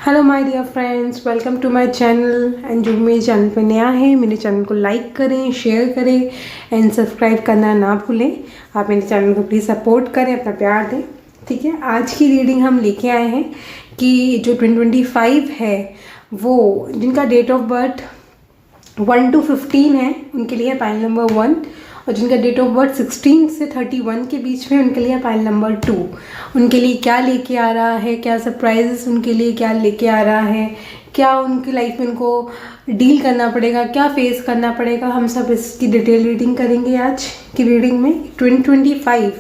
Hello my dear friends, welcome to my channel. And जो मेरे channel पे नया है, मेरे चैनल को लाइक करें, शेयर करें एंड सब्सक्राइब करना ना भूलें। आप मेरे चैनल को प्लीज़ सपोर्ट करें, अपना प्यार दें। ठीक है, आज की रीडिंग हम लेके आए हैं कि जो 2025 है वो जिनका डेट ऑफ बर्थ 1 to 15 है उनके लिए पाइल नंबर 1, और जिनका डेट ऑफ बर्थ 16 से 31 के बीच में उनके लिए पाइल नंबर 2। उनके लिए क्या लेके आ रहा है, क्या सरप्राइजेस उनके लिए क्या लेके आ रहा है, क्या उनकी लाइफ में उनको डील करना पड़ेगा, क्या फेस करना पड़ेगा, हम सब इसकी डिटेल रीडिंग करेंगे आज की रीडिंग में। 2025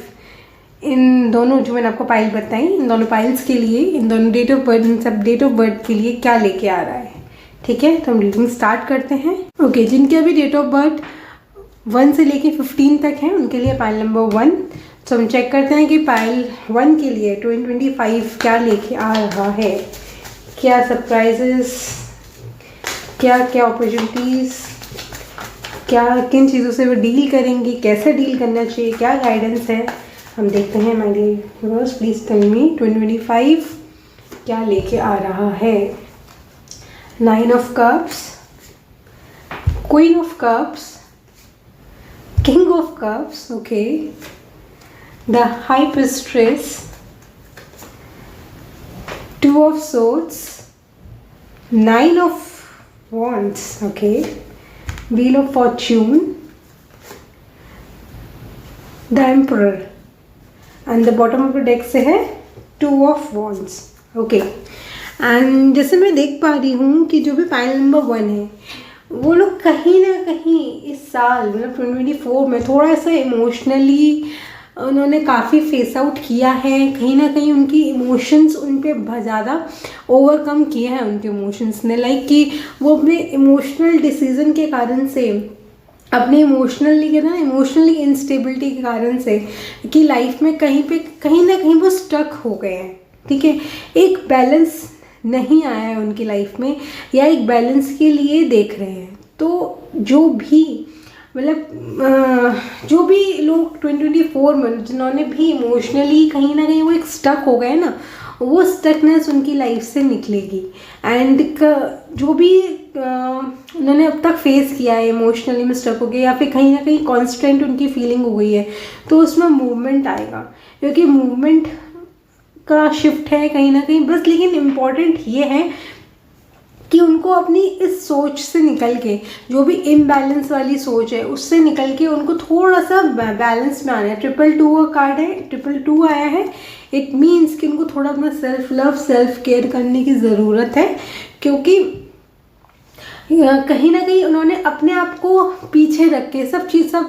इन दोनों जो मैंने आपको पाइल बताई, इन दोनों पाइल्स के लिए, इन दोनों डेट ऑफ बर्थ, इन सब डेट ऑफ बर्थ के लिए क्या लेके आ रहा है। ठीक है, तो हम रीडिंग स्टार्ट करते हैं। ओके, जिनके अभी डेट ऑफ बर्थ 1 से लेके 15 तक है उनके लिए पाइल नंबर 1। तो हम चेक करते हैं कि पाइल 1 के लिए 2025 क्या लेके आ रहा है, क्या सरप्राइजेस, क्या क्या अपॉर्चुनिटीज़, क्या किन चीज़ों से वो डील करेंगे, कैसे डील करना चाहिए, क्या गाइडेंस है, हम देखते हैं। My dear viewers, please tell me 2025 क्या लेके आ रहा है। 9 of Cups, Queen of Cups, King of Cups, okay, the High Priestess, 2 of Swords, 9 of Wands, okay, Wheel of Fortune, the Emperor, and the bottom of the deck से है 2 of Wands, okay। And जैसे मैं देख पा रही हूँ कि जो भी पाइल नंबर 1 है वो लोग कहीं ना कहीं इस साल मतलब 2024 में थोड़ा सा इमोशनली उन्होंने काफ़ी फेस आउट किया है। कहीं ना कहीं उनकी इमोशंस उन पर ज़्यादा ओवरकम किया है उनके इमोशंस ने, लाइक कि वो अपने इमोशनल डिसीजन के कारण से, अपने इमोशनली कहते हैं ना, इमोशनली इंस्टेबिलिटी के कारण से कि लाइफ में कहीं ना कहीं वो स्टक हो गए हैं। ठीक है, एक बैलेंस नहीं आया है उनकी लाइफ में, या एक बैलेंस के लिए देख रहे हैं। तो जो भी मतलब जो भी लोग 2024 में जिन्होंने भी इमोशनली कहीं ना कहीं वो एक स्टक हो गए ना, वो स्टकनेस उनकी लाइफ से निकलेगी। एंड जो भी उन्होंने अब तक फेस किया है इमोशनली में स्टक हो गए, या फिर कहीं ना कहीं कॉन्स्टेंट उनकी फीलिंग हो गई है, तो उसमें मूवमेंट आएगा, क्योंकि मूवमेंट का शिफ्ट है कहीं ना कहीं बस। लेकिन इम्पॉर्टेंट ये है कि उनको अपनी इस सोच से निकल के, जो भी इम्बैलेंस वाली सोच है उससे निकल के उनको थोड़ा सा बैलेंस में आना है। 222 का कार्ड है, 222 आया है। इट मीन्स कि उनको थोड़ा अपना सेल्फ लव, सेल्फ केयर करने की ज़रूरत है, क्योंकि कहीं ना कहीं उन्होंने अपने आप को पीछे रख के सब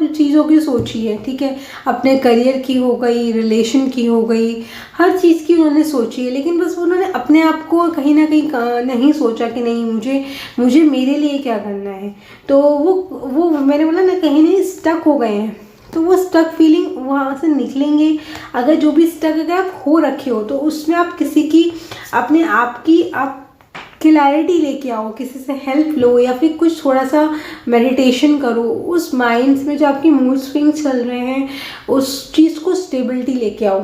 चीज़ों की सोची है। ठीक है, अपने करियर की हो गई, रिलेशन की हो गई, हर चीज़ की उन्होंने सोची है, लेकिन बस उन्होंने अपने आप को कहीं ना कहीं नहीं सोचा कि नहीं मुझे मेरे लिए क्या करना है। तो वो मैंने बोला ना, कहीं नहीं स्टक हो गए हैं। तो वो स्टक फीलिंग वहाँ से निकलेंगे। अगर जो भी स्टक अगर आप हो रखे हो तो उसमें आप किसी की, अपने आप की आप क्लैरिटी लेके आओ, किसी से हेल्प लो, या फिर कुछ थोड़ा सा मेडिटेशन करो। उस माइंड्स में जो आपकी मूड स्विंग्स चल रहे हैं उस चीज़ को स्टेबिलिटी लेके आओ,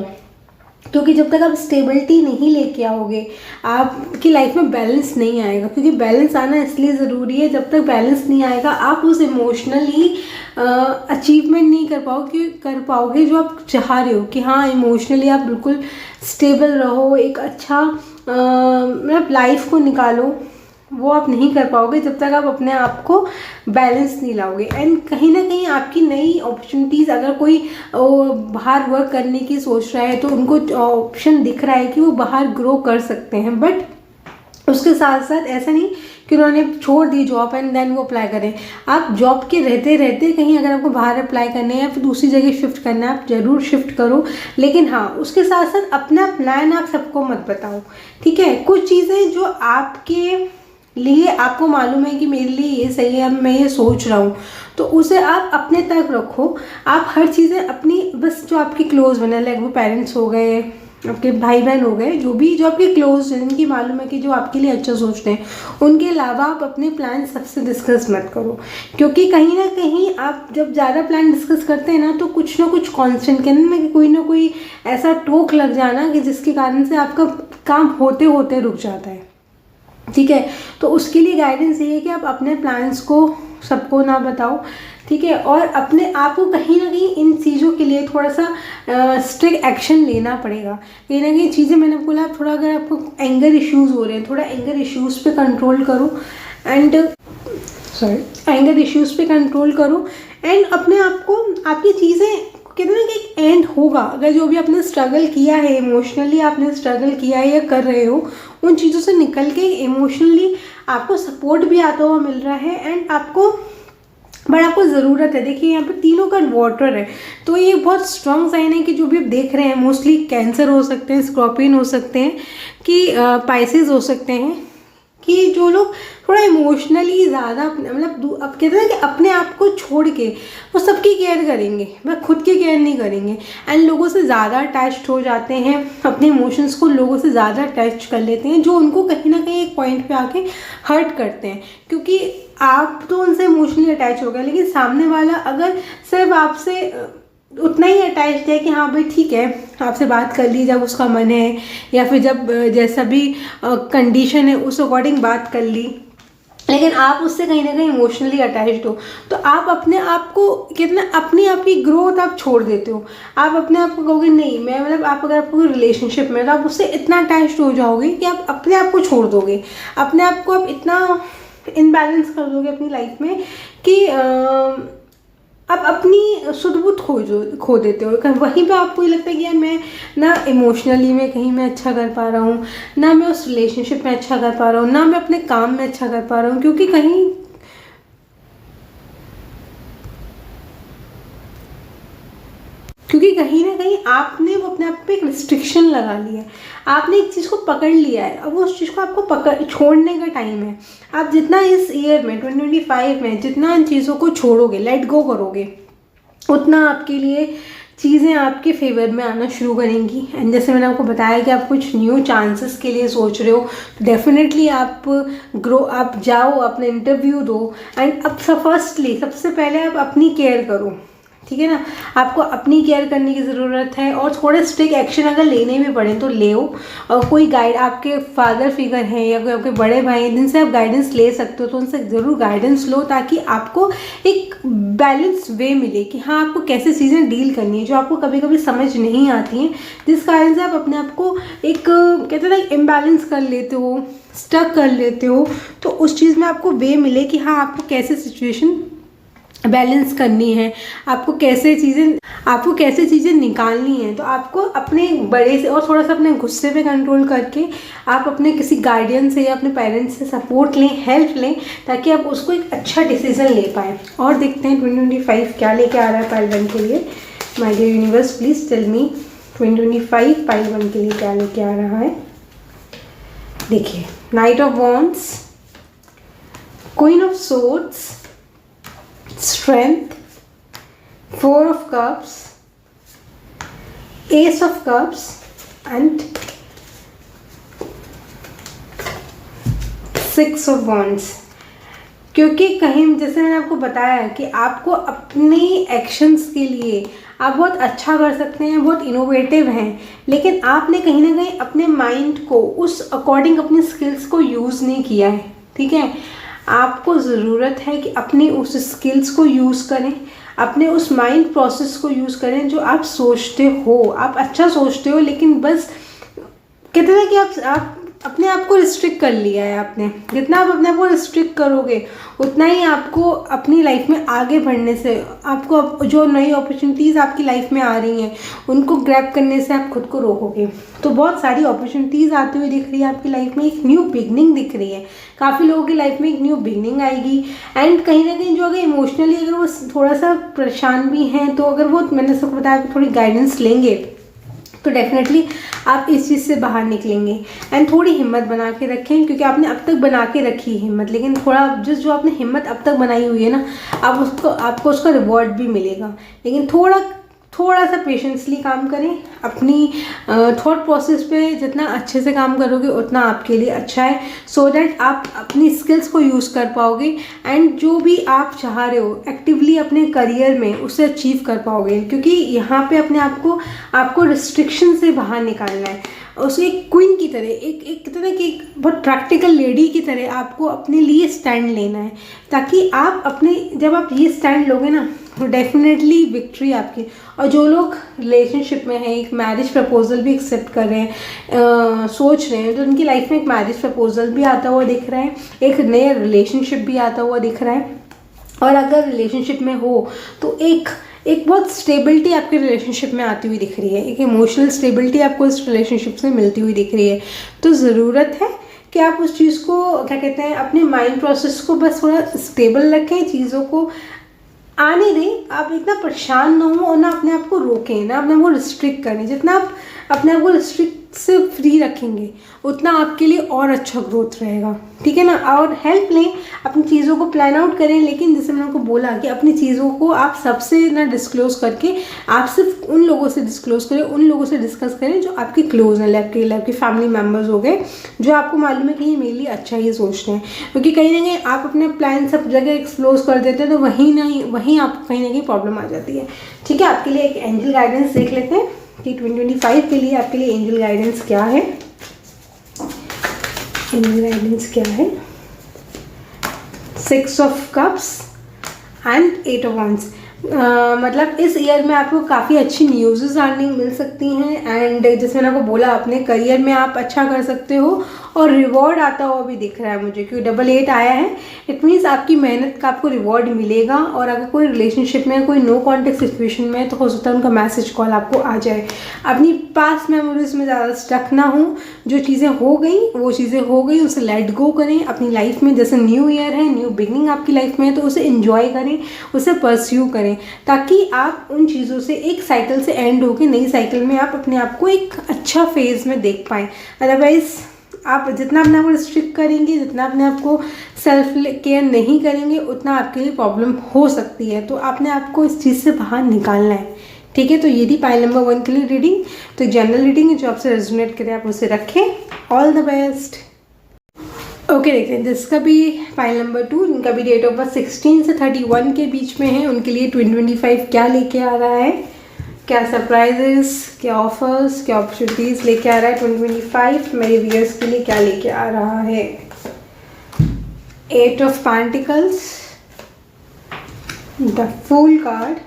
क्योंकि जब तक आप स्टेबिलिटी नहीं लेके आओगे आपकी लाइफ में बैलेंस नहीं आएगा। क्योंकि बैलेंस आना इसलिए ज़रूरी है, जब तक बैलेंस नहीं आएगा आप उस इमोशनली अचीवमेंट नहीं कर पाओगे जो आप चाह रहे हो कि हाँ इमोशनली आप बिल्कुल स्टेबल रहो, एक अच्छा मतलब लाइफ को निकालो। वो आप नहीं कर पाओगे जब तक आप अपने आप को बैलेंस नहीं लाओगे। एंड कहीं ना कहीं आपकी नई अपॉर्चुनिटीज़, अगर कोई बाहर वर्क करने की सोच रहा है तो उनको ऑप्शन दिख रहा है कि वो बाहर ग्रो कर सकते हैं, बट उसके साथ साथ ऐसा नहीं कि उन्होंने छोड़ दी जॉब एंड देन वो अप्लाई करें। आप जॉब के रहते रहते कहीं अगर आपको बाहर अप्लाई करना है या फिर दूसरी जगह शिफ्ट करना है, आप ज़रूर शिफ्ट करो, लेकिन हाँ उसके साथ साथ अपना प्लान आप सबको मत बताओ। ठीक है, कुछ चीज़ें जो आपके लिए आपको मालूम है कि मेरे लिए ये सही है, मैं ये सोच रहा हूँ, तो उसे आप अपने तक रखो। आप हर चीज़ें अपनी, बस जो आपके क्लोज बने, लाइक वो पेरेंट्स हो गए, आपके भाई बहन हो गए, जो आपके क्लोज हैं, जिनकी मालूम है कि जो आपके लिए अच्छा सोचते हैं, उनके अलावा आप अपने प्लान सबसे डिस्कस मत करो। क्योंकि कहीं ना कहीं आप जब ज़्यादा प्लान डिस्कस करते हैं ना, तो कुछ ना कुछ कॉन्स्टेंट कहने में कोई ना कोई ऐसा टोक लग जाना कि जिसके कारण से आपका काम होते होते रुक जाता है। ठीक है। तो उसके लिए गाइडेंस ये है कि आप अपने प्लान्स को सबको ना बताओ, ठीक है, और अपने आप को कहीं ना कहीं इन चीज़ों के लिए थोड़ा सा स्ट्रिक्ट एक्शन लेना पड़ेगा। कहीं ना कहीं चीज़ें, मैंने बोला थोड़ा, अगर आपको एंगर इश्यूज़ हो रहे हैं, थोड़ा एंगर इश्यूज़ पे कंट्रोल करो एंड एंगर इश्यूज़ पे कंट्रोल करो एंड अपने आप को, आपकी चीज़ें कहते हैं ना कि एक एंड होगा। अगर जो भी आपने स्ट्रगल किया है, इमोशनली आपने स्ट्रगल किया है या कर रहे हो, उन चीज़ों से निकल के इमोशनली आपको सपोर्ट भी आता हुआ मिल रहा है एंड आपको ज़रूरत है। देखिए यहाँ पे तीनों का वाटर है, तो ये बहुत स्ट्रॉन्ग साइन है कि जो भी आप देख रहे हैं, मोस्टली कैंसर हो सकते हैं, स्कॉर्पियन हो सकते हैं, कि पाइसेस हो सकते हैं, कि जो लोग थोड़ा इमोशनली ज़्यादा मतलब अब कहते हैं कि अपने आप को छोड़ के वो सबकी केयर करेंगे, वह खुद की केयर नहीं करेंगे एंड लोगों से ज़्यादा अटैच्ड हो जाते हैं, अपने इमोशंस को लोगों से ज़्यादा अटैच कर लेते हैं, जो उनको कहीं ना कहीं एक पॉइंट पे आके हर्ट करते हैं। क्योंकि आप तो उनसे इमोशनली अटैच हो गए, लेकिन सामने वाला अगर सिर्फ आपसे उतना ही अटैच्ड है कि हाँ भाई ठीक है, आपसे बात कर ली जब उसका मन है, या फिर जब जैसा भी कंडीशन है उस अकॉर्डिंग बात कर ली, लेकिन आप उससे कहीं ना कहीं इमोशनली अटैच्ड हो, तो आप अपने आप को कितना, अपनी आप की ग्रोथ आप छोड़ देते हो। आप अपने आप को कहोगे नहीं, मैं मतलब आप अगर आपको रिलेशनशिप में, तो आप उससे इतना अटैच्ड हो जाओगे कि आप अपने आप को छोड़ दोगे, अपने आप को आप इतना इनबैलेंस कर दोगे अपनी लाइफ में कि आप अपनी सुध बुध खो देते हो। वहीं पे आपको ये लगता है कि यार मैं ना इमोशनली में कहीं मैं अच्छा कर पा रहा हूँ, ना मैं उस रिलेशनशिप में अच्छा कर पा रहा हूँ, ना मैं अपने काम में अच्छा कर पा रहा हूँ, क्योंकि कहीं ना कहीं आपने वो अपने आप पे एक रिस्ट्रिक्शन लगा लिया है, आपने एक चीज़ को पकड़ लिया है। अब वो उस चीज़ को आपको छोड़ने का टाइम है। आप जितना इस ईयर में 2025 में जितना इन चीज़ों को छोड़ोगे, लेट गो करोगे, उतना आपके लिए चीज़ें आपके फेवर में आना शुरू करेंगी। एंड जैसे मैंने आपको बताया कि आप कुछ न्यू चांसेस के लिए सोच रहे हो, तो डेफिनेटली आप जाओ, अपने इंटरव्यू दो एंड अब फर्स्टली सबसे पहले आप अपनी केयर करो, ठीक है ना। आपको अपनी केयर करने की ज़रूरत है और थोड़े स्ट्रिक्ट एक्शन अगर लेने भी पड़े तो ले। और कोई गाइड, आपके फादर फिगर हैं या कोई आपके बड़े भाई हैं जिनसे आप गाइडेंस ले सकते हो, तो उनसे ज़रूर गाइडेंस लो, ताकि आपको एक बैलेंस वे मिले कि हाँ आपको कैसे चीज़ें डील करनी है, जो आपको कभी कभी समझ नहीं आती हैं, जिस कारण से आप अपने आप को एक कहते हैं इम्बैलेंस कर लेते हो, स्टक कर लेते हो। तो उस चीज़ में आपको वे मिले कि हाँ आपको कैसे सिचुएशन बैलेंस करनी है, आपको कैसे चीज़ें निकालनी है। तो आपको अपने बड़े से और थोड़ा सा अपने गुस्से पे कंट्रोल करके आप अपने किसी गार्डियन से या अपने पेरेंट्स से सपोर्ट लें, हेल्प लें, ताकि आप उसको एक अच्छा डिसीजन ले पाएँ। और देखते हैं 2025 क्या लेके आ रहा है पाइल 1 के लिए। My dear universe, please tell me 2025 pile 1 के लिए क्या लेके आ रहा है। देखिए, knight of wands, queen of swords, Strength, 4 of Cups, Ace of Cups and 6 of Wands। क्योंकि कहीं जैसे मैंने आपको बताया कि आपको अपनी एक्शंस के लिए आप बहुत अच्छा कर सकते हैं, बहुत इनोवेटिव हैं, लेकिन आपने कहीं ना कहीं अपने माइंड को उस अकॉर्डिंग अपनी स्किल्स को यूज़ नहीं किया है, ठीक है। आपको ज़रूरत है कि अपनी उस स्किल्स को यूज़ करें, अपने उस माइंड प्रोसेस को यूज़ करें जो आप सोचते हो। आप अच्छा सोचते हो, लेकिन बस कहते हैं कि आप अपने आप को रिस्ट्रिक्ट कर लिया है आपने। जितना आप अपने आप को रिस्ट्रिक्ट करोगे, उतना ही आपको अपनी लाइफ में आगे बढ़ने से, आपको जो नई अपॉर्चुनिटीज़ आपकी लाइफ में आ रही हैं उनको ग्रैब करने से आप खुद को रोकोगे। तो बहुत सारी अपॉर्चुनिटीज़ आती हुई दिख रही है आपकी लाइफ में, एक न्यू बिगनिंग दिख रही है। काफ़ी लोगों की लाइफ में एक न्यू बिगनिंग आएगी। एंड कहीं ना कहीं जो अगर इमोशनली अगर वो थोड़ा सा परेशान भी हैं, तो अगर वो, मैंने सबको बताया, थोड़ी गाइडेंस लेंगे तो डेफिनेटली आप इस चीज़ से बाहर निकलेंगे। एंड थोड़ी हिम्मत बना के रखें, क्योंकि आपने अब तक बना के रखी है हिम्मत, लेकिन थोड़ा जो आपने हिम्मत अब तक बनाई हुई है ना, आपको उसका रिवॉर्ड भी मिलेगा। लेकिन थोड़ा सा पेशेंसली काम करें। अपनी थॉट प्रोसेस पे जितना अच्छे से काम करोगे उतना आपके लिए अच्छा है, सो दैट आप अपनी स्किल्स को यूज़ कर पाओगे एंड जो भी आप चाह रहे हो एक्टिवली अपने करियर में उसे अचीव कर पाओगे। क्योंकि यहाँ पे अपने आपको रिस्ट्रिक्शन से बाहर निकालना है। उसको एक क्वीन की तरह, एक तरह की एक बहुत प्रैक्टिकल लेडी की तरह आपको अपने लिए स्टैंड लेना है, ताकि आप अपने, जब आप ये स्टैंड लोगे ना तो डेफिनेटली विक्ट्री आपकी। और जो लोग रिलेशनशिप में हैं, एक मैरिज प्रपोजल भी एक्सेप्ट कर रहे हैं, सोच रहे हैं, तो उनकी लाइफ में एक मैरिज प्रपोजल भी आता हुआ दिख रहा है, एक नया रिलेशनशिप भी आता हुआ दिख रहा है। और अगर रिलेशनशिप में हो तो एक बहुत स्टेबिलिटी आपके रिलेशनशिप में आती हुई दिख रही है, एक इमोशनल स्टेबिलिटी आपको इस रिलेशनशिप से मिलती हुई दिख रही है। तो ज़रूरत है कि आप उस चीज़ को, क्या कहते हैं, अपने माइंड प्रोसेस को बस थोड़ा स्टेबल रखें, चीज़ों को आने दें, आप इतना परेशान ना हो और ना अपने आप को रोकें, ना अपने आप को रिस्ट्रिक्ट करें। जितना आप अपने आप को रिस्ट्रिक्ट से फ्री रखेंगे उतना आपके लिए और अच्छा ग्रोथ रहेगा, ठीक है ना। और हेल्प लें, अपनी चीज़ों को प्लान आउट करें, लेकिन जैसे मैंने आपको बोला कि अपनी चीज़ों को आप सबसे ना डिस्क्लोज़ करके, आप सिर्फ उन लोगों से डिस्क्लोज़ करें, उन लोगों से डिस्कस करें जो आपके क्लोज हैं, आपके फैमिली मेम्बर्स हो गए, जो आपको मालूम है कि ये मेरे लिए अच्छा ही सोचते हैं। क्योंकि कहीं ना कहीं आप अपने प्लान सब जगह एक्सप्लोज कर देते हैं तो वहीं आपको कहीं ना कहीं प्रॉब्लम आ जाती है, ठीक है। आपके लिए एक एंजल गाइडेंस देख लेते हैं कि 2025 के लिए आपके लिए एंजल गाइडेंस क्या है। एंजल गाइडेंस क्या है? 6 of cups and 8 of wands. मतलब इस ईयर में आपको काफ़ी अच्छी न्यूज़ अर्निंग मिल सकती हैं, एंड जैसे मैंने आपको बोला, अपने करियर में आप अच्छा कर सकते हो और रिवॉर्ड आता हुआ भी दिख रहा है मुझे, क्योंकि 8 आया है। इट मीन्स आपकी मेहनत का आपको रिवॉर्ड मिलेगा। और अगर कोई रिलेशनशिप में, कोई नो कॉन्टेक्ट सिचुएशन में है, तो हो सकता है उनका मैसेज कॉल आपको आ जाए। अपनी पास्ट मेमोरीज में ज़्यादा स्टक ना हो, जो चीज़ें हो गई वो चीज़ें हो गई, उसे लेट गो करें अपनी लाइफ में। जैसे न्यू ईयर है, न्यू बिगनिंग आपकी लाइफ में है, तो उसे इन्जॉय करें, उसे परस्यू करें, ताकि आप उन चीज़ों से एक साइकिल से एंड होकर नई साइकिल में आप अपने आप को एक अच्छा फेज़ में देख पाएँ। अदरवाइज़ आप जितना अपने आप को रिस्ट्रिक्ट करेंगे, जितना अपने आप को सेल्फ केयर नहीं करेंगे, उतना आपके लिए प्रॉब्लम हो सकती है। तो आपने आपको इस चीज़ से बाहर निकालना है, ठीक है। तो ये थी पाइल नंबर 1 के लिए रीडिंग। तो जनरल रीडिंग है, जो आपसे रेजोनेट करे आप उसे रखें। All the best. ओके, देखते हैं जिसका भी पाइल नंबर 2, जिनका भी डेट ऑफ बर्थ 16 से 31 के बीच में है, उनके लिए 2025 क्या लेके आ रहा है, क्या सरप्राइजेस, क्या ऑफर्स, क्या अपॉर्चुनिटीज़ लेके आ रहा है 2025 मेरे व्यूअर्स के लिए, क्या लेके आ रहा है। 8 of pentacles, the fool card,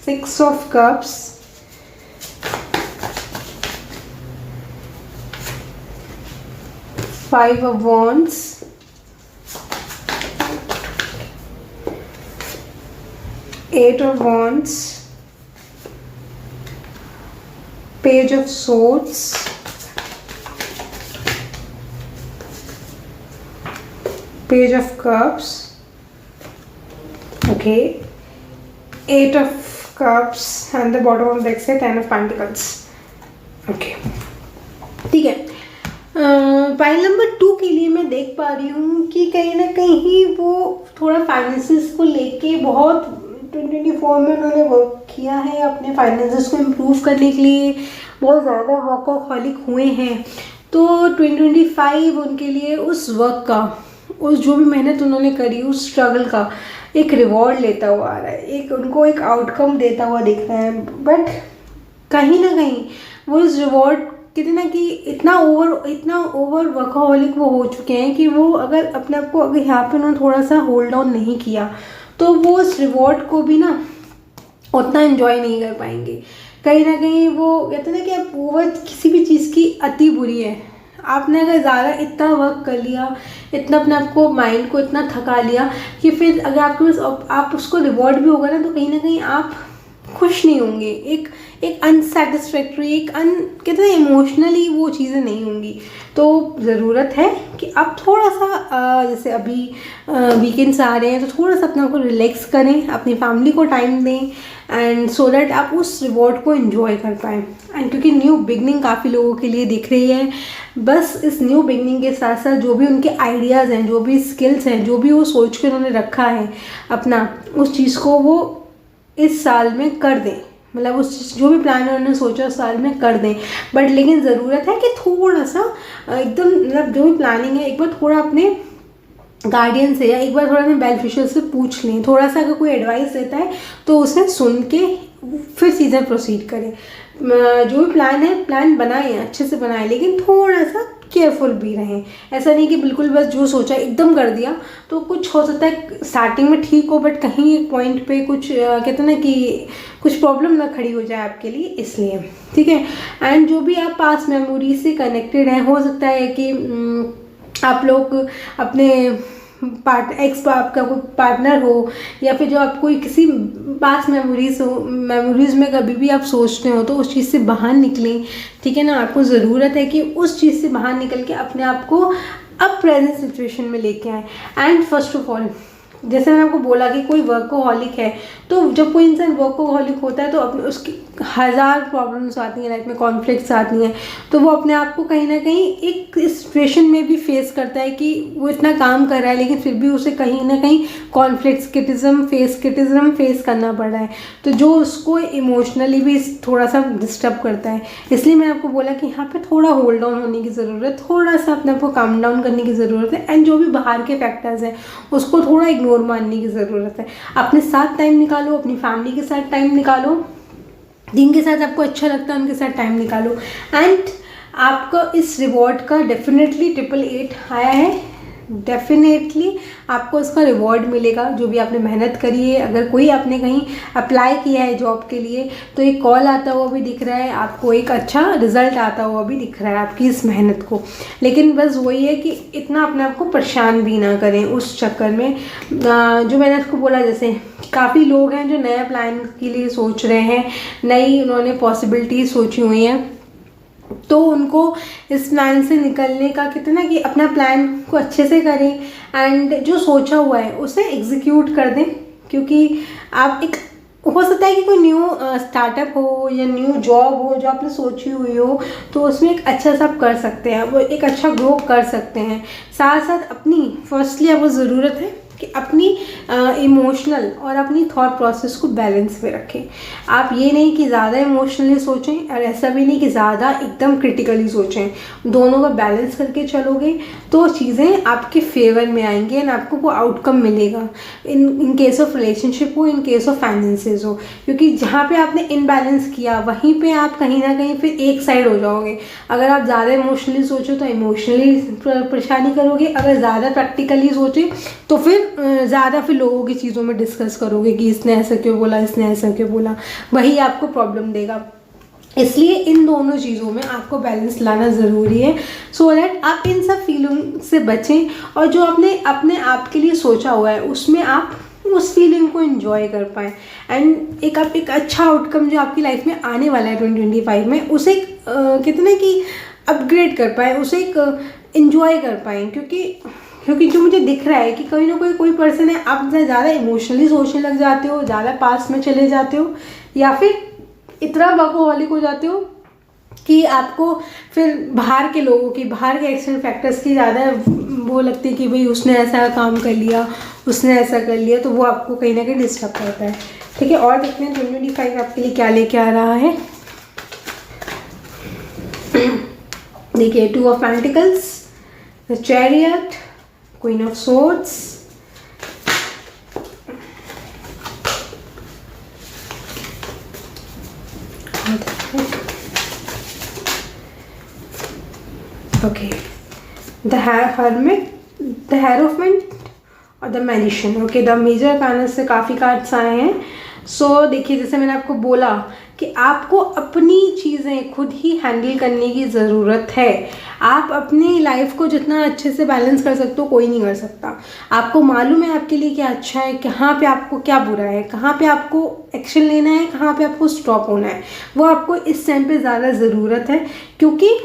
6 of cups, 5 of wands, 8 of wands, page of swords, page of cups, okay, 8 of cups and the bottom of the deck से 10 of pentacles, okay, ठीक है। पाइल नंबर 2 के लिए मैं देख पा रही हूँ कि कहीं ना कहीं वो थोड़ा फाइनेंसेस को लेके बहुत 2024 में उन्होंने वर्क किया है, अपने फाइनेंसेस को इम्प्रूव करने के लिए बहुत ज़्यादा वर्कहॉलिक हुए हैं। तो 2025 उनके लिए उस वर्क का, उस जो भी मेहनत उन्होंने करी, उस स्ट्रगल का एक रिवॉर्ड लेता हुआ आ रहा है, एक उनको एक आउटकम देता हुआ दिख रहा है। बट कहीं ना कहीं वो इस रिवॉर्ड कितना कि इतना ओवर वर्कहॉलिक वो हो चुके हैं कि वो अगर अपने आप को, अगर यहाँ पे उन्होंने थोड़ा सा होल्ड ऑन नहीं किया तो वो उस रिवॉर्ड को भी ना उतना एंजॉय नहीं कर पाएंगे। कहीं ना कहीं वो कहते हैं ना कि आप ओवर, किसी भी चीज़ की अति बुरी है। आपने अगर ज़्यादा इतना वर्क कर लिया, इतना अपने आप को, माइंड को इतना थका लिया कि फिर अगर आपके पास आप उसको रिवॉर्ड भी होगा ना, तो कहीं ना कहीं आप खुश नहीं होंगे, एक अनसेटिस्फैक्ट्री, कहते हैं इमोशनली वो चीज़ें नहीं होंगी। तो ज़रूरत है कि आप थोड़ा सा जैसे अभी वीकेंड्स आ रहे हैं, तो थोड़ा सा अपने आप को रिलैक्स करें, अपनी फैमिली को टाइम दें, एंड सो दैट आप उस रिवॉर्ड को एंजॉय कर पाएँ। एंड क्योंकि न्यू बिगनिंग काफ़ी लोगों के लिए दिख रही है, बस इस न्यू बिगनिंग के साथ साथ जो भी उनके आइडियाज़ हैं, जो भी स्किल्स हैं, जो भी वो सोच के उन्होंने रखा है अपना, उस चीज़ को वो इस साल में कर दें। मतलब उस जो भी प्लान उन्होंने सोचा उस साल में कर दें। बट लेकिन ज़रूरत है कि थोड़ा सा एकदम, मतलब जो भी प्लानिंग है, एक बार थोड़ा अपने गार्डियन से या एक बार थोड़ा अपने बेनिफिशियल से पूछ लें। थोड़ा सा अगर कोई एडवाइस देता है तो उसे सुन के फिर चीज़ें प्रोसीड करें। जो भी प्लान है, प्लान बनाएं, अच्छे से बनाएं, लेकिन थोड़ा सा केयरफुल भी रहें। ऐसा नहीं कि बिल्कुल बस जो सोचा एकदम कर दिया। तो कुछ हो सकता है स्टार्टिंग में ठीक हो, बट कहीं एक पॉइंट पे कुछ कहते हैं ना कि कुछ प्रॉब्लम ना खड़ी हो जाए आपके लिए, इसलिए ठीक है। एंड जो भी आप पास मेमोरी से कनेक्टेड हैं, हो सकता है कि आप लोग अपने आपका कोई पार्टनर हो, या फिर जो आप कोई किसी पास मेमोरीज में कभी भी आप सोचते हो तो उस चीज़ से बाहर निकलें, ठीक है ना। आपको ज़रूरत है कि उस चीज़ से बाहर निकल के अपने आप को अब प्रेजेंट सिचुएशन में लेके आए। एंड फर्स्ट ऑफ ऑल, जैसे मैंने आपको बोला कि कोई वर्कोहॉलिक है, तो जब कोई इंसान वर्कोहॉलिक होता है तो अपने उसकी हज़ार प्रॉब्लम्स आती हैं लाइफ में, कॉन्फ्लिक्ट्स आती हैं, तो वो अपने आप को कहीं ना कहीं एक सिचुएशन में भी फेस करता है कि वो इतना काम कर रहा है लेकिन फिर भी उसे कहीं ना कहीं क्रिटिसिज्म फेस करना पड़ रहा है, तो जो उसको इमोशनली भी थोड़ा सा डिस्टर्ब करता है। इसलिए मैंने आपको बोला कि यहाँ पे थोड़ा होल्ड डाउन होने की ज़रूरत, थोड़ा सा अपने आप को काम डाउन करने की ज़रूरत है। एंड जो भी बाहर के फैक्टर्स हैं उसको थोड़ा इग्नोर मानने की ज़रूरत है। अपने साथ टाइम निकालो, अपनी फैमिली के साथ टाइम निकालो, जिनके साथ आपको अच्छा लगता है उनके साथ टाइम निकालो। एंड आपको इस रिवॉर्ड का डेफिनेटली 888 आया है, डेफिनेटली आपको उसका रिवॉर्ड मिलेगा जो भी आपने मेहनत करी है। अगर कोई आपने कहीं अप्लाई किया है जॉब के लिए तो एक कॉल आता हुआ भी दिख रहा है, आपको एक अच्छा रिजल्ट आता हुआ भी दिख रहा है आपकी इस मेहनत को। लेकिन बस वही है कि इतना अपने आप को परेशान भी ना करें उस चक्कर में। जो मैंने आपको बोला, जैसे काफ़ी लोग हैं जो नया प्लान के लिए सोच रहे हैं, नई उन्होंने पॉसिबिलिटीज सोची हुई हैं, तो उनको इस प्लान से निकलने का कितना कि अपना प्लान को अच्छे से करें एंड जो सोचा हुआ है उसे एग्जीक्यूट कर दें। क्योंकि आप एक हो सकता है कि कोई न्यू स्टार्टअप हो या न्यू जॉब हो जो आपने सोची हुई हो, तो उसमें एक अच्छा सा आप कर सकते हैं, वो एक अच्छा ग्रो कर सकते हैं। साथ साथ अपनी फर्स्टली आपको ज़रूरत है कि अपनी इमोशनल और अपनी थॉट प्रोसेस को बैलेंस में रखें। आप ये नहीं कि ज़्यादा इमोशनली सोचें और ऐसा भी नहीं कि ज़्यादा एकदम क्रिटिकली सोचें। दोनों का बैलेंस करके चलोगे तो चीज़ें आपके फेवर में आएंगी एंड आपको वो आउटकम मिलेगा। इन केस ऑफ रिलेशनशिप हो, इन केस ऑफ फाइनेंसेस हो, क्योंकि जहाँ पे आपने इनबैलेंस किया वहीं पे आप कहीं ना कहीं फिर एक साइड हो जाओगे। अगर आप ज़्यादा इमोशनली सोचो तो इमोशनली परेशानी करोगे, अगर ज़्यादा प्रैक्टिकली सोचे तो फिर ज़्यादा फिर लोगों की चीज़ों में डिस्कस करोगे कि इसने ऐसा क्यों बोला, इसने ऐसा क्यों बोला, वही आपको प्रॉब्लम देगा। इसलिए इन दोनों चीज़ों में आपको बैलेंस लाना ज़रूरी है, सो दैट आप इन सब फीलिंग से बचें और जो आपने अपने आप के लिए सोचा हुआ है उसमें आप उस फीलिंग को एंजॉय कर पाएँ एंड आप एक अच्छा आउटकम जो आपकी लाइफ में आने वाला है 2025 में, उसे कितने कि अपग्रेड कर पाएँ, उसे एक एंजॉय कर पाएँ। क्योंकि जो मुझे दिख रहा है कि कहीं ना कोई पर्सन है, आप ज़्यादा इमोशनली सोचने लग जाते हो, ज़्यादा पास में चले जाते हो, या फिर इतना वर्कोहॉलिक हो जाते हो कि आपको फिर बाहर के लोगों की, बाहर के एक्सटर्नल फैक्टर्स की ज़्यादा वो लगती है कि भाई उसने ऐसा काम कर लिया, उसने ऐसा कर लिया, तो वो आपको कहीं ना कहीं डिस्टर्ब करता है। ठीक है, और देखते हैं 2025 आपके लिए क्या लेके आ रहा है। देखिए, 2 of pentacles, the chariot, queen of swords, okay, the hermit, the hierophant और the magician. Okay, the major card से काफ़ी कार्ड्स आए हैं। सो देखिए, जैसे मैंने आपको बोला कि आपको अपनी चीज़ें खुद ही हैंडल करने की ज़रूरत है। आप अपनी लाइफ को जितना अच्छे से बैलेंस कर सकते हो कोई नहीं कर सकता। आपको मालूम है आपके लिए क्या अच्छा है, कहाँ पे आपको क्या बुरा है, कहाँ पे आपको एक्शन लेना है, कहाँ पे आपको स्टॉप होना है, वो आपको इस टाइम पे ज़्यादा ज़रूरत है। क्योंकि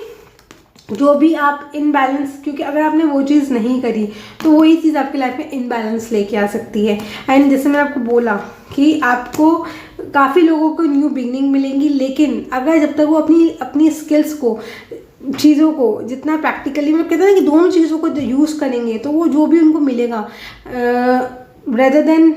जो भी आप इनबैलेंस, क्योंकि अगर आपने वो चीज़ नहीं करी तो वही चीज़ आपकी लाइफ में इनबैलेंस लेके आ सकती है। एंड जैसे मैंने आपको बोला कि आपको काफ़ी लोगों को न्यू बिगनिंग मिलेंगी, लेकिन अगर जब तक वो अपनी स्किल्स को, चीज़ों को जितना प्रैक्टिकली, मैं कहते हैं ना कि दोनों चीज़ों को यूज़ करेंगे तो वो जो भी उनको मिलेगा, रेदर देन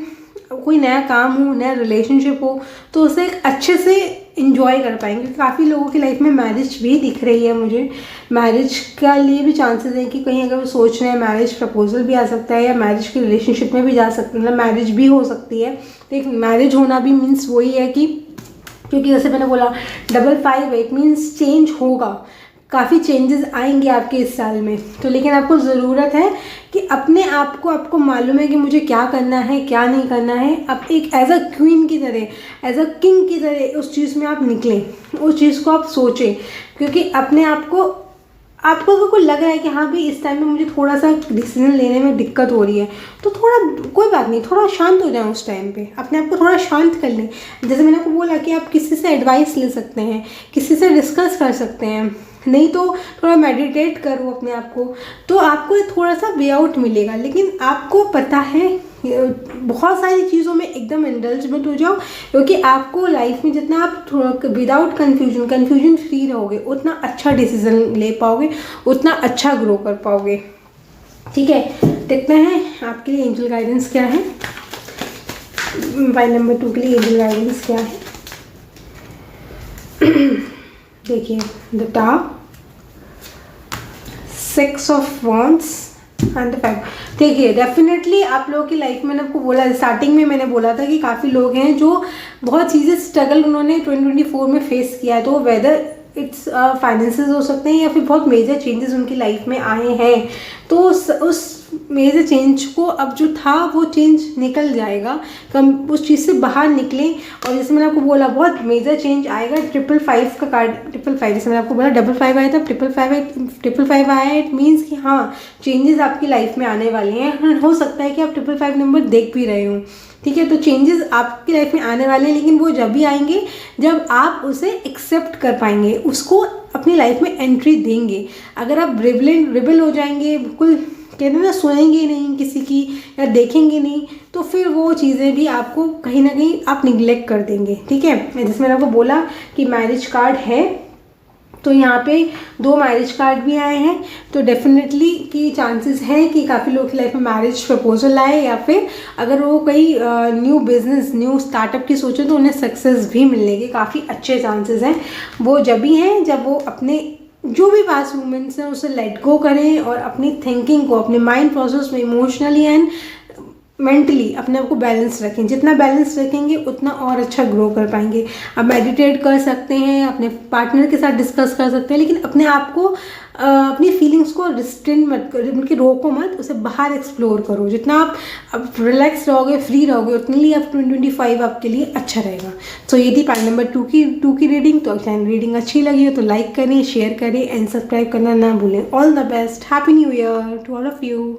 कोई नया काम हो, नया रिलेशनशिप हो, तो उसे एक अच्छे से इंजॉय कर पाएंगे। काफ़ी लोगों की लाइफ में मैरिज भी दिख रही है मुझे, मैरिज का लिए भी चांसेस हैं कि कहीं अगर वो सोच रहे हैं मैरिज प्रपोजल भी आ सकता है, या मैरिज की रिलेशनशिप में भी जा सकते हैं, मतलब मैरिज भी हो सकती है। तो एक मैरिज होना भी मीन्स वही है कि क्योंकि जैसे मैंने बोला 55 इट मीन्स चेंज होगा, काफ़ी चेंजेस आएंगे आपके इस साल में। तो लेकिन आपको ज़रूरत है कि अपने आप को, आपको मालूम है कि मुझे क्या करना है क्या नहीं करना है। आप एक एज अ क्वीन की तरह, एज अ किंग की तरह उस चीज़ में आप निकलें, उस चीज़ को आप सोचें। क्योंकि अपने आप को, आपको अगर कोई लग रहा है कि हाँ भाई इस टाइम में मुझे थोड़ा सा डिसीजन लेने में दिक्कत हो रही है, तो थोड़ा, कोई बात नहीं, थोड़ा शांत हो जाए उस टाइम पे, अपने आप को थोड़ा शांत कर लें। जैसे मैंने आपको बोला कि आप किसी से एडवाइस ले सकते हैं, किसी से डिस्कस कर सकते हैं, नहीं तो थोड़ा मेडिटेट करो अपने आप को, तो आपको थोड़ा सा वे आउट मिलेगा। लेकिन आपको पता है बहुत सारी चीज़ों में एकदम इंडल्ज मत हो जाओ, क्योंकि आपको लाइफ में जितना आप थोड़ा विदाउट कन्फ्यूजन फ्री रहोगे, उतना अच्छा डिसीजन ले पाओगे, उतना अच्छा ग्रो कर पाओगे। ठीक है, देखते हैं आपके लिए एंजल गाइडेंस क्या है। मोबाइल नंबर 2 के लिए एंजल गाइडेंस क्या है। देखिए, the top, 6 of wands and the 5। देखिए, डेफिनेटली आप लोगों की लाइफ में, मैंने आपको बोला स्टार्टिंग में, मैंने बोला था कि काफ़ी लोग हैं जो बहुत चीज़ें स्ट्रगल उन्होंने 2024 में फेस किया है। तो वेदर इट्स फाइनेंसेस हो सकते हैं या फिर बहुत मेजर चेंजेस उनकी लाइफ में आए हैं, तो उस मेजर चेंज को, अब जो था वो चेंज निकल जाएगा, कम उस चीज़ से बाहर निकलें। और जैसे मैंने आपको बोला बहुत मेजर चेंज आएगा। 555 का कार्ड, 555, जैसे मैंने आपको बोला 55 आया था, 555 आया, इट मीन्स कि हाँ चेंजेस आपकी लाइफ में आने वाले हैं। हो सकता है कि आप 555 नंबर देख भी रहे हो, ठीक है। तो चेंजेस आपकी लाइफ में आने वाले हैं, लेकिन वो जब भी आएंगे जब आप उसे एक्सेप्ट कर पाएंगे, उसको अपनी लाइफ में एंट्री देंगे। अगर आप रिबल हो जाएंगे, बिल्कुल कहते हैं ना सुनेंगे नहीं किसी की या देखेंगे नहीं, तो फिर वो चीज़ें भी आपको कहीं ना कहीं आप निगलेक्ट कर देंगे। ठीक है, जैसे मैंने आपको बोला कि मैरिज कार्ड है, तो यहाँ पे 2 मैरिज कार्ड भी आए हैं, तो डेफिनेटली की चांसेस है कि काफ़ी लोगों की लाइफ में मैरिज प्रपोजल आए, या फिर अगर वो कोई न्यू बिजनेस, न्यू स्टार्टअप की सोचे तो उन्हें सक्सेस भी मिलने के काफ़ी अच्छे चांसेस हैं। वो जब भी हैं जब वो अपने जो भी पास्ट मोमेंट्स हैं उसे लेट गो करें और अपनी थिंकिंग को, अपने माइंड प्रोसेस में इमोशनली एंड मेंटली अपने आप को बैलेंस रखें। जितना बैलेंस रखेंगे उतना और अच्छा ग्रो कर पाएंगे। आप मेडिटेट कर सकते हैं, अपने पार्टनर के साथ डिस्कस कर सकते हैं, लेकिन अपने आप को अपनी फीलिंग्स को रिस्ट्रेन मत करो, उनकी रोको मत, उसे बाहर एक्सप्लोर करो। जितना आप रिलैक्स रहोगे, फ्री रहोगे, उतने लिए आप 2025 आपके लिए अच्छा रहेगा। तो ये थी पार्ट नंबर 2 की रीडिंग। तो अगर रीडिंग अच्छी लगी हो तो लाइक करें, शेयर करें एंड सब्सक्राइब करना ना भूलें। All the best, happy new year to all of you.